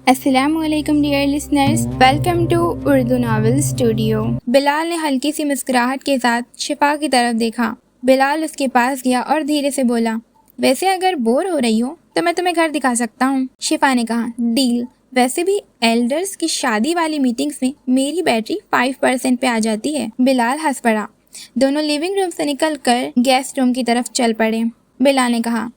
अस्सलामुअलैकुम dear listeners, welcome to Urdu novel studio. Bilal ने हल्की सी मुस्कुराहट के साथ शिफा की तरफ देखा। बिलाल उसके पास गया और धीरे से बोला, वैसे अगर बोर हो रही हो तो मैं तुम्हें घर दिखा सकता हूँ। शिफा ने कहा, डील। वैसे भी एल्डर्स की शादी वाली मीटिंग्स में मेरी बैटरी 5% पे आ जाती है। बिलाल हंस पड़ा। दोनों लिविंग रूम से निकलकर गेस्ट रूम की तरफ चल पड़े। बिलाल ने कहा,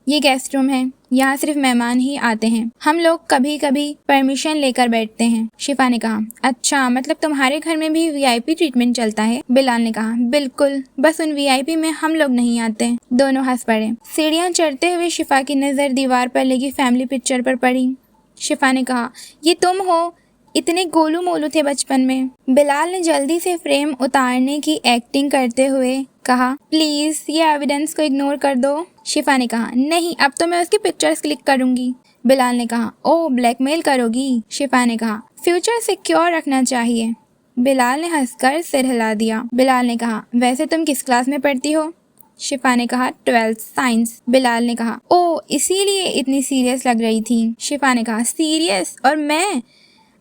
ये गेस्ट रूम है, यहाँ सिर्फ मेहमान ही आते हैं। हम लोग कभी कभी परमिशन लेकर बैठते हैं। शिफा ने कहा, अच्छा, मतलब तुम्हारे घर में भी वीआईपी ट्रीटमेंट चलता है? बिलाल ने कहा, बिल्कुल, बस उन वीआईपी में हम लोग नहीं आते। दोनों हंस पड़े। सीढ़ियाँ चढ़ते हुए शिफा की नजर दीवार पर लगी फैमिली पिक्चर पर पड़ी। शिफा ने कहा, ये तुम हो? इतने गोलू मोलू थे बचपन में। बिलाल ने जल्दी से फ्रेम उतारने की एक्टिंग करते हुए कहा, प्लीज ये एविडेंस को इग्नोर कर दो। शिफा ने कहा, नहीं, अब तो मैं उसकी पिक्चर्स क्लिक करूंगी। बिलाल ने कहा, ओ, ब्लैकमेल करोगी? शिफा ने कहा, फ्यूचर सिक्योर रखना चाहिए। बिलाल ने हंसकर सिर हिला दिया। बिलाल ने कहा, वैसे तुम किस क्लास में पढ़ती हो? शिफा ने कहा, 12th साइंस। बिलाल ने कहा, ओ, इसीलिए इतनी सीरियस लग रही थी। शिफा ने कहा, सीरियस? और मैं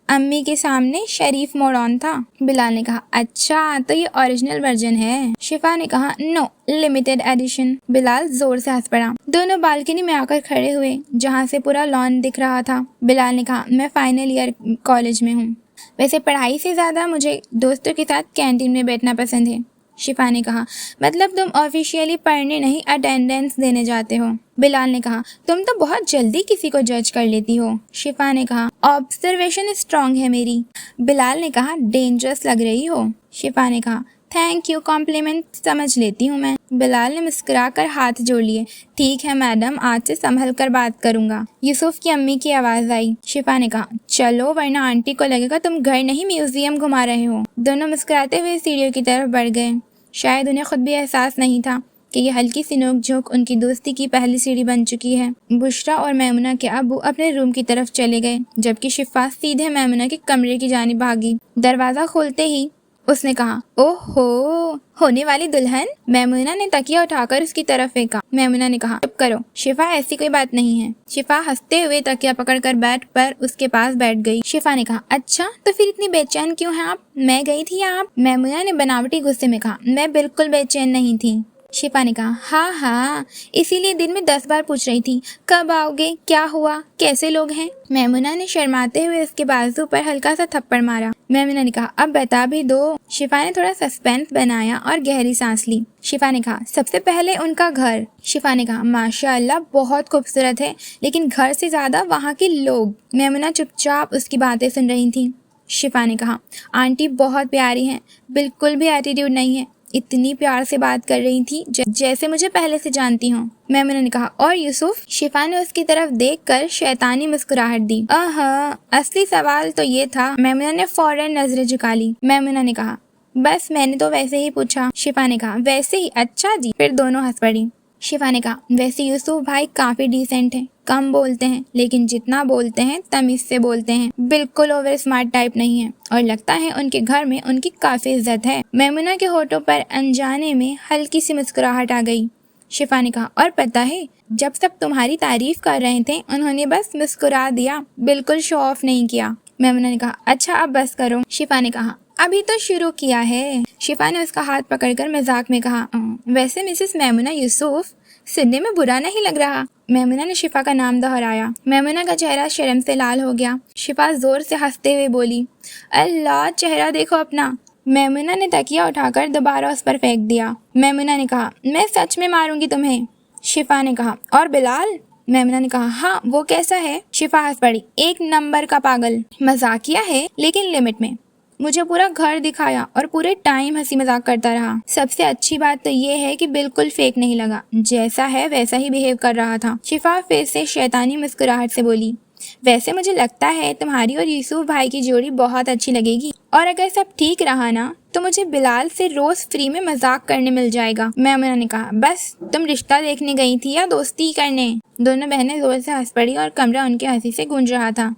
अम्मी के सामने शरीफ मोड ऑन था। बिलाल ने कहा, अच्छा, तो ये ओरिजिनल वर्जन है? शिफा ने कहा, नो, लिमिटेड एडिशन। बिलाल जोर से हंस पड़ा। दोनों बालकनी में आकर खड़े हुए, जहाँ से पूरा लॉन दिख रहा था। बिलाल ने कहा, मैं फाइनल ईयर कॉलेज में हूँ। वैसे पढ़ाई से ज्यादा मुझे दोस्तों के साथ कैंटीन में बैठना पसंद है। शिफा ने कहा, मतलब तुम ऑफिशियली पढ़ने नहीं, अटेंडेंस देने जाते हो? बिलाल ने कहा, तुम तो बहुत जल्दी किसी को जज कर लेती हो। शिफा ने कहा, ऑब्जर्वेशन स्ट्रांग है मेरी। बिलाल ने कहा, डेंजरस लग रही हो। शिफा ने कहा, थैंक यू, कॉम्प्लीमेंट समझ लेती हूँ मैं। बिलाल ने मुस्कुराकर हाथ जोड़ लिए। ठीक है मैडम, आज से संभल कर बात करूंगा। यूसुफ की अम्मी की आवाज आई। शिफा ने कहा, चलो, वरना आंटी को लगेगा तुम घर नहीं म्यूजियम घुमा रहे हो। दोनों मुस्कुराते हुए सीढ़ियों की तरफ बढ़ गए। शायद उन्हें खुद भी एहसास नहीं था कि ये हल्की सी नोक झोंक उनकी दोस्ती की पहली सीढ़ी बन चुकी है। बुशरा और मैमुना के अब्बू अपने रूम की तरफ चले गए, जबकि शिफा सीधे मैमुना के कमरे की जानिब भागी। दरवाजा खोलते ही उसने कहा, ओहो, होने वाली दुल्हन? मैमुना ने तकिया उठाकर उसकी तरफ फेंका। मैमुना ने कहा, चुप करो शिफा, ऐसी कोई बात नहीं है। शिफा हंसते हुए तकिया पकड़कर बेड पर उसके पास बैठ गई। शिफा ने कहा, अच्छा, तो फिर इतनी बेचैन क्यों हैं आप? मैं गई थी या आप? मैमुना ने बनावटी गुस्से में कहा, मैं बिल्कुल बेचैन नहीं थी। शिफा ने कहा, हाँ हाँ, इसीलिए दिन में 10 बार पूछ रही थी, कब आओगे, क्या हुआ, कैसे लोग हैं? मैमुना ने शर्माते हुए उसके बाजू पर हल्का सा थप्पड़ मारा। मैमुना ने कहा, अब बता भी दो। शिफा ने थोड़ा सस्पेंस बनाया और गहरी सांस ली। शिफा ने कहा, सबसे पहले उनका घर। शिफा ने कहा, माशाअल्लाह, बहुत खूबसूरत है, लेकिन घर से ज्यादा वहाँ के लोग। मैमुना चुपचाप उसकी बातें सुन रही थी। शिफा ने कहा, आंटी बहुत प्यारी हैं, बिल्कुल भी एटीट्यूड नहीं है, इतनी प्यार से बात कर रही थी जैसे मुझे पहले से जानती हूँ। मैमुना ने कहा, और यूसुफ? शिफा ने उसकी तरफ देखकर शैतानी मुस्कुराहट दी। असली सवाल तो ये था। मैमुना ने फौरन नजरें झुका ली। मैमुना ने कहा, बस मैंने तो वैसे ही पूछा। शिफा ने कहा, वैसे ही? अच्छा जी। फिर दोनों हंस पड़ी। शिफा ने कहा, वैसे यूसुफ भाई काफी डिसेंट है, कम बोलते हैं, लेकिन जितना बोलते हैं तमीज से बोलते हैं, बिल्कुल ओवर स्मार्ट टाइप नहीं है, और लगता है उनके घर में उनकी काफी इज्जत है। मैमुना के होठों पर अनजाने में हल्की सी मुस्कुराहट आ गई। शिफा ने कहा, और पता है, जब सब तुम्हारी तारीफ कर रहे थे उन्होंने बस मुस्कुरा दिया, बिल्कुल शो ऑफ नहीं किया। मैमुना ने कहा, अच्छा, अब बस करो। शिफा ने कहा, अभी तो शुरू किया है। शिफा ने उसका हाथ पकड़कर मजाक में कहा, वैसे मिसेस मैमुना, यूसुफ सुनने में बुरा नहीं लग रहा। मैमुना ने शिफा का नाम दोहराया। मैमुना का चेहरा शर्म से लाल हो गया। शिफा जोर से हंसते हुए बोली, अल्लाह, चेहरा देखो अपना। मैमुना ने तकिया उठाकर दोबारा उस पर फेंक दिया। मैमुना ने कहा, मैं सच में मारूंगी तुम्हें। शिफा ने कहा, और बिलाल? मैमुना ने कहा, हाँ, वो कैसा है? शिफा हंस पड़ी, एक नंबर का पागल। मजाकिया है, लेकिन लिमिट में। मुझे पूरा घर दिखाया और पूरे टाइम हंसी मजाक करता रहा। सबसे अच्छी बात तो ये है कि बिल्कुल फेक नहीं लगा, जैसा है वैसा ही बिहेव कर रहा था। शिफा फिर से शैतानी मुस्कुराहट से बोली, वैसे मुझे लगता है तुम्हारी और यूसुफ भाई की जोड़ी बहुत अच्छी लगेगी, और अगर सब ठीक रहा ना तो मुझे बिलाल से रोज फ्री में मजाक करने मिल जाएगा। मैमुना ने कहा, बस तुम रिश्ता देखने गई थी या दोस्ती करने? दोनों बहनें जोर से हंस पड़ी और कमरा उनकी हंसी से गूंज रहा था।